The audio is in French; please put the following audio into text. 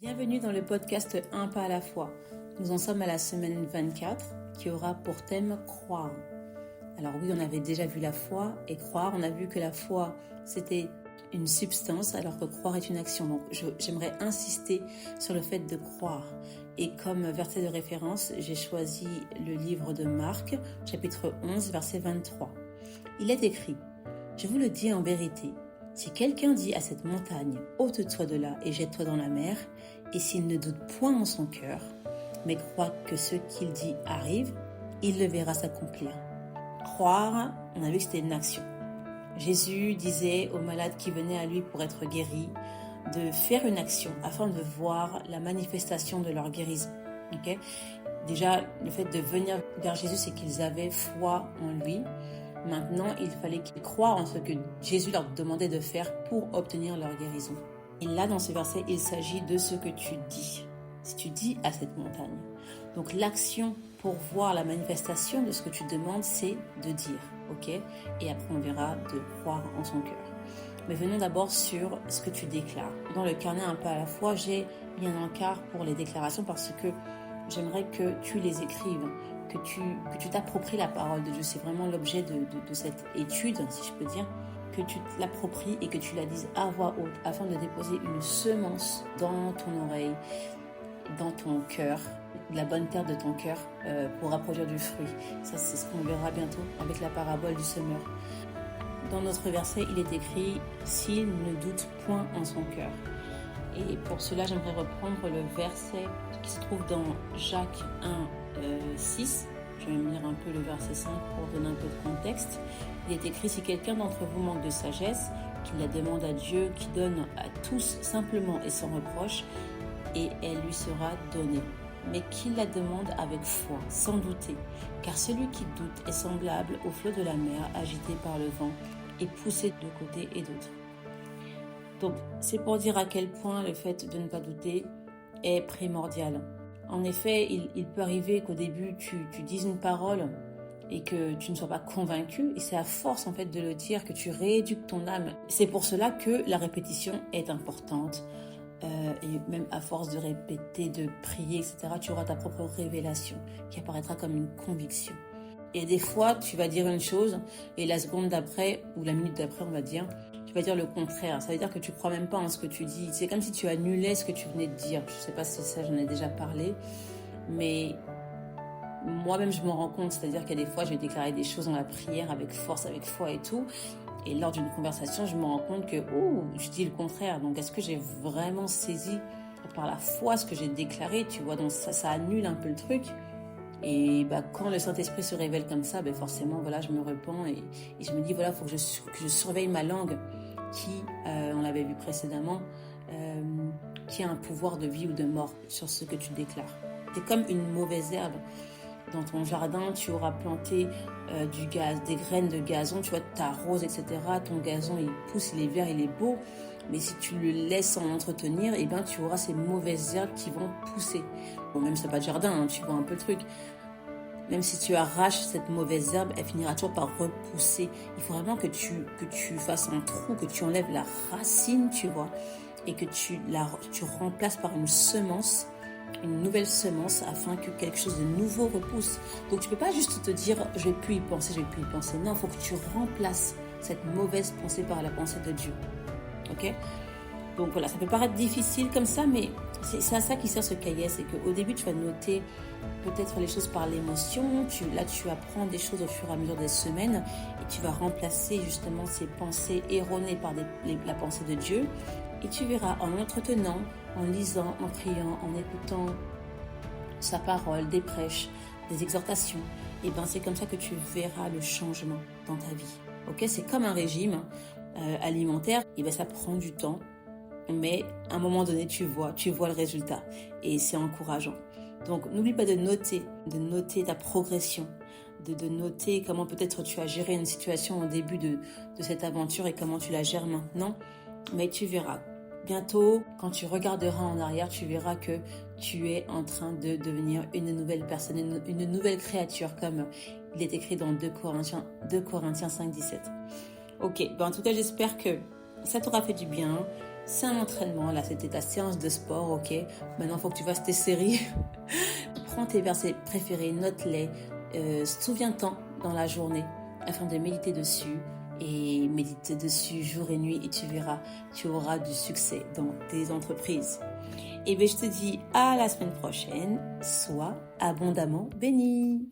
Bienvenue dans le podcast Un pas à la fois. Nous en sommes à la semaine 24 qui aura pour thème croire. Alors oui, on avait déjà vu la foi et croire. On a vu que la foi, c'était une substance alors que croire est une action. Donc j'aimerais insister sur le fait de croire. Et comme verset de référence, j'ai choisi le livre de Marc, chapitre 11, verset 23. Il est écrit « Je vous le dis en vérité, si quelqu'un dit à cette montagne, ôte-toi de là et jette-toi dans la mer, et s'il ne doute point en son cœur, mais croit que ce qu'il dit arrive, il le verra s'accomplir. » Croire, on a vu que c'était une action. Jésus disait aux malades qui venaient à lui pour être guéris de faire une action afin de voir la manifestation de leur guérison. Okay? Déjà, le fait de venir vers Jésus, c'est qu'ils avaient foi en lui. Maintenant, il fallait qu'ils croient en ce que Jésus leur demandait de faire pour obtenir leur guérison. Et là, dans ce verset, il s'agit de ce que tu dis. Si tu dis à cette montagne. Donc, l'action pour voir la manifestation de ce que tu demandes, c'est de dire. Ok ? Et après, on verra de croire en son cœur. Mais venons d'abord sur ce que tu déclares. Dans le carnet Un pas à la fois, j'ai mis un encart pour les déclarations parce que j'aimerais que tu les écrives. Que tu t'appropries la parole de Dieu. C'est vraiment l'objet de cette étude, si je peux dire, que tu l'appropries et que tu la dises à voix haute afin de déposer une semence dans ton oreille, dans ton cœur, la bonne terre de ton cœur pourra produire du fruit. Ça, c'est ce qu'on verra bientôt avec la parabole du semeur. Dans notre verset, il est écrit « S'il ne doute point en son cœur ». Et pour cela, j'aimerais reprendre le verset qui se trouve dans Jacques 1, 6. Je vais me lire un peu le verset 5 pour donner un peu de contexte. Il est écrit « Si quelqu'un d'entre vous manque de sagesse, qu'il la demande à Dieu, qui donne à tous simplement et sans reproche, et elle lui sera donnée. Mais qu'il la demande avec foi, sans douter. Car celui qui doute est semblable au flot de la mer, agité par le vent et poussé de côté et d'autre. » Donc, c'est pour dire à quel point le fait de ne pas douter est primordial. En effet, il peut arriver qu'au début, tu dises une parole et que tu ne sois pas convaincu. Et c'est à force en fait de le dire que tu rééduques ton âme. C'est pour cela que la répétition est importante. Et même à force de répéter, de prier, etc., tu auras ta propre révélation qui apparaîtra comme une conviction. Et des fois, tu vas dire une chose et la seconde d'après, ou la minute d'après, on va dire, tu vas dire le contraire. Ça veut dire que tu ne crois même pas en ce que tu dis. C'est comme si tu annulais ce que tu venais de dire. Je ne sais pas si ça, j'en ai déjà parlé, mais moi-même, je m'en rends compte. C'est-à-dire qu'il y a des fois, je vais déclarer des choses dans la prière avec force, avec foi et tout. Et lors d'une conversation, je me rends compte que, je dis le contraire. Donc, est-ce que j'ai vraiment saisi par la foi ce que j'ai déclaré, tu vois? Donc, ça annule un peu le truc. Et quand le Saint-Esprit se révèle comme ça, forcément, voilà, je me repens et je me dis, voilà, il faut que je surveille ma langue qui, on l'avait vu précédemment, qui a un pouvoir de vie ou de mort sur ce que tu déclares. C'est comme une mauvaise herbe. Dans ton jardin, tu auras planté des graines de gazon, tu vois, t'arroses, etc. Ton gazon, il pousse, il est vert, il est beau. Mais si tu le laisses sans l'entretenir, tu auras ces mauvaises herbes qui vont pousser. Bon, même si t'as pas de jardin, tu vois un peu le truc. Même si tu arraches cette mauvaise herbe, elle finira toujours par repousser. Il faut vraiment que tu fasses un trou, que tu enlèves la racine, tu vois, et que tu remplaces par une semence, une nouvelle semence, afin que quelque chose de nouveau repousse. Donc tu peux pas juste te dire je vais plus y penser. Non, il faut que tu remplaces cette mauvaise pensée par la pensée de Dieu. Ok ? Donc voilà, ça peut paraître difficile comme ça, mais c'est à ça qui sert ce cahier. C'est qu'au début, tu vas noter peut-être les choses par l'émotion. Tu apprends des choses au fur et à mesure des semaines et tu vas remplacer justement ces pensées erronées par la pensée de Dieu. Et tu verras en l'entretenant, en lisant, en priant, en écoutant sa parole, des prêches, des exhortations. Et c'est comme ça que tu verras le changement dans ta vie. Ok, c'est comme un régime alimentaire. Et ça prend du temps. Mais à un moment donné, tu vois le résultat et c'est encourageant. Donc, n'oublie pas de noter ta progression, de noter comment peut-être tu as géré une situation au début de cette aventure et comment tu la gères maintenant. Mais tu verras, bientôt, quand tu regarderas en arrière, tu verras que tu es en train de devenir une nouvelle personne, une nouvelle créature, comme il est écrit dans 2 Corinthiens 5, 17. Ok, en tout cas, j'espère que ça t'aura fait du bien. C'est un entraînement, là, c'était ta séance de sport, ok? Maintenant, il faut que tu fasses tes séries. Prends tes versets préférés, note-les, souviens-t'en dans la journée afin de méditer dessus et méditer dessus jour et nuit et tu verras, tu auras du succès dans tes entreprises. Et bien, je te dis à la semaine prochaine, sois abondamment béni.